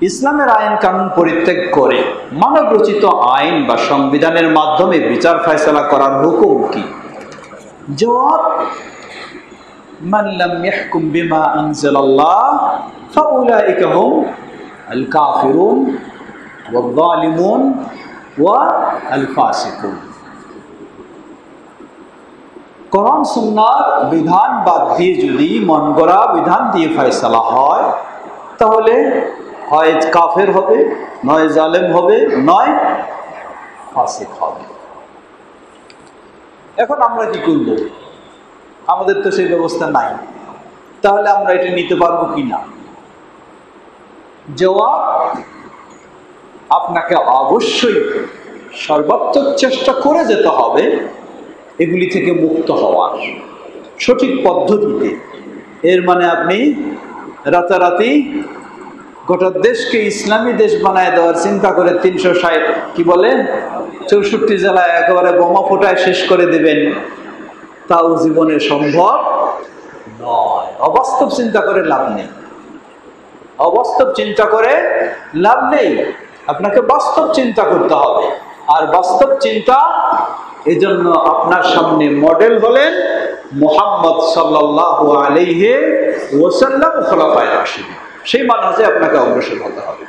ইসলামের আইন কানুন পরিত্যাগ করে মানব রচিত আইন বা সংবিধানের মাধ্যমে বিচার ফয়সালা করার হুকুম কি? জবাব, মান লাম ইয়াহকুম বিমা আনজালাল্লাহ ফাউলাইকা হুম আল কাফিরুন ওয়াল যালিমুন ওয়া আল ফাসিকুন। কোরআন সুন্নাহর বিধান বাদ দিয়ে যদি মন গড়া বিধান দিয়ে ফয়সালা হয়, তাহলে হয় কাফের হবে, নয় জালেম হবে, নয় ফাসিক হবে। এখন আমরা কি করব? আমাদের তো সেই ব্যবস্থা নাই, তাহলে আমরা এটা নিতে পারবো কিনা? জবাব, আপনাকে অবশ্যই সর্বাত্মক চেষ্টা করে যেতে হবে এগুলি থেকে মুক্ত হওয়ার সঠিক পদ্ধতিতে। এর মানে আপনি রাতারাতি গোটা দেশকে ইসলামী দেশ বানায় দেওয়ার চিন্তা করে 64 জেলায় একেবারে বোমা ফোটায় শেষ করে দেবেন, তাও জীবনে সম্ভব নয়। অবাস্তব চিন্তা করে লাভ নেই, অবাস্তব চিন্তা করে লাভ নেই। আপনাকে বাস্তব চিন্তা করতে হবে। আর বাস্তব চিন্তা, এজন্য আপনার সামনে মডেল হলেন মুহাম্মদ সাল্লাল্লাহু আলাইহি ওয়াসাল্লাম, খোলাফায়ে রাশিদিন। সেই মানহাজে আপনাকে অগ্রসর হতে হবে।